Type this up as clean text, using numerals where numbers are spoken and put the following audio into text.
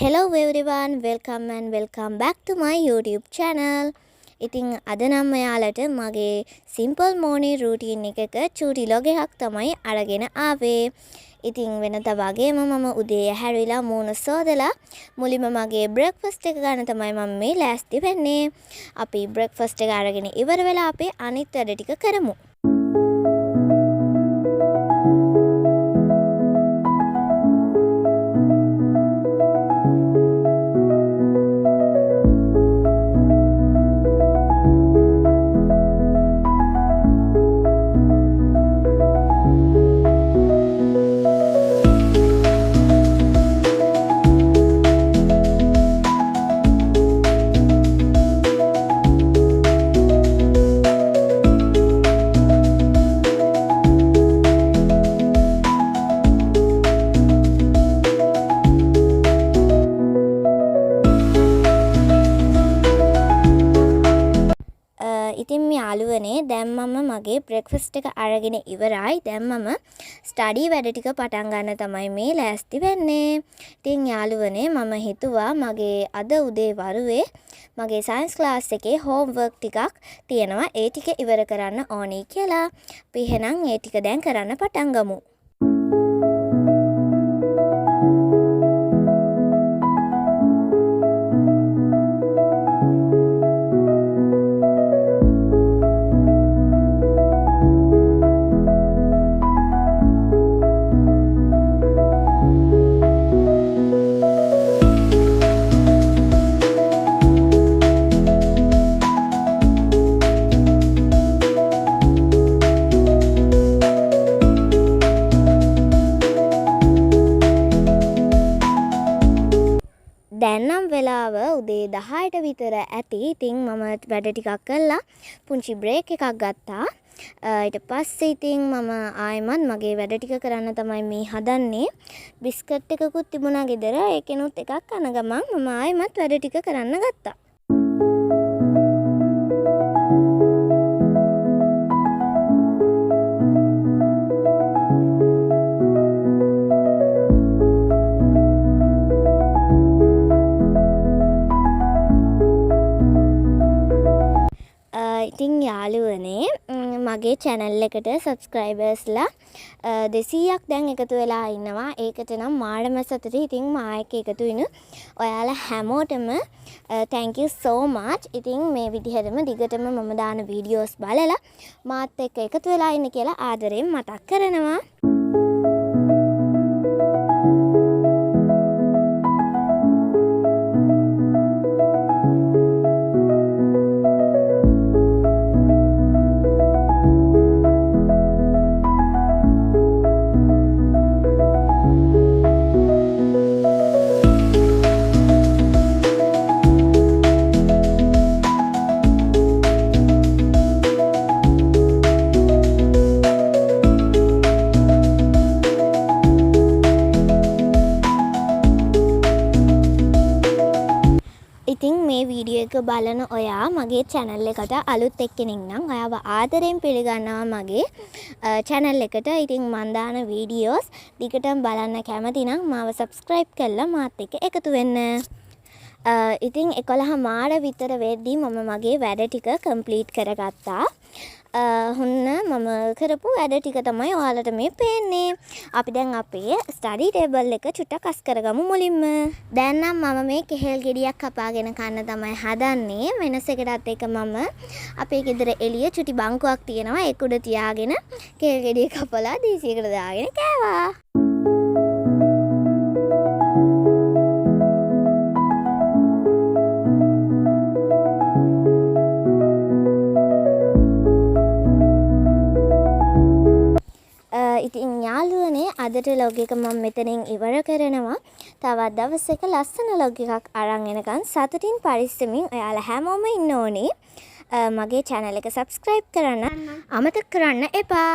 Hello everyone, welcome back to my YouTube channel. ඉතින් අද නම් ඔයාලට මගේ simple morning routine එකක චූටි log එකක් තමයි අරගෙන ආවේ. ඉතින් වෙනත වගේම මම උදේ හැරිලා මූණ සෝදලා මුලින්ම මගේ breakfast එක ගන්න තමයි මම මේ ලෑස්ති වෙන්නේ. අපි breakfast එක අරගෙන ඉවර වෙලා අපේ අනිත් වැඩ ටික කරමු. ඉතින් මේ යාළුවනේ දැන් මම මගේ බ්‍රෙක්ෆාස්ට් එක අරගෙන ඉවරයි. දැන් මම ස්ටඩි වැඩ ටික පටන් ගන්න තමයි මේ ලෑස්ති වෙන්නේ. ඉතින් යාළුවනේ මම හිතුවා මගේ අද උදේ වරුවේ මගේ සයන්ස් ක්ලාස් එකේ හෝම්වර්ක් ටිකක් තියෙනවා. ඒ ටික ඉවර කරන්න ඕනේ කියලා. අපි එහෙනම් ඒ ටික දැන් කරන්න පටන් ගමු. දැන් නම් වෙලාව උදේ 10ට විතර ඇති. ඉතින් මම වැඩ ටිකක් කළා. පුංචි බ්‍රේක් එකක් ගත්තා. ඊට පස්සේ ඉතින් මම ආයෙමත් මගේ වැඩ ටික කරන්න තමයි මේ හදන්නේ. බිස්කට් එකකුත් තිබුණා ගෙදර. ඒකෙනුත් එකක් කන ගමන් මම ආයෙමත් වැඩ ටික කරන්න ගත්තා. ඉතින් යාළුවනේ මගේ channel එකට subscribersලා 200ක් දැන් එකතු වෙලා ඉන්නවා. ඒකට නම් මාළම සතුටුයි. ඉතින් මායක එකතු වෙන ඔයාලා හැමෝටම thank you so much. ඉතින් මේ විදිහටම දිගටම මම දාන videos බලලා මාත් එක්ක එකතු වෙලා ඉන්න කියලා ආදරෙන් මතක් කරනවා. ඉතින් මේ වීඩියෝ එක බලන ඔයා මගේ channel එකට අලුත් එක්කෙනෙක් නම් ඔයාව ආදරෙන් පිළිගන්නවා මගේ channel එකට. ඉතින් මම දාන videos දිගටම බලන්න කැමති නම් මාව subscribe කරලා මාත් එක්ක එකතු වෙන්න. ඉතින් 11 මාර විතර වෙද්දී මම මගේ වැඩ ටික complete කරගත්තා. හොන්න මම කරපු වැඩ ටික තමයි ඔයාලට මේ පේන්නේ. අපි දැන් අපේ ස්ටඩි ටේබල් එක චුට්ටක් අස් කරගමු මුලින්ම. දැන් නම් මම මේ කෙහෙල් ගෙඩියක් කපාගෙන කන්න තමයි හදන්නේ. වෙනස් එකටත් එක මම අපේ ගෙදර එළිය චුටි බංකුවක් තියෙනවා. ඒක උඩ තියාගෙන කෙහෙල් ගෙඩිය කපලා දීසියකට දාගෙන කෑවා. ඉතින් යාළුවනේ අදට log එක මම මෙතනින් ඉවර කරනවා. තවත් දවසක ලස්සන log එකක් අරන් එනකන් සතුටින් පරිස්සමින් ඔයාලා හැමෝම ඉන්න ඕනේ. මගේ channel එක subscribe කරන්න අමතක කරන්න එපා.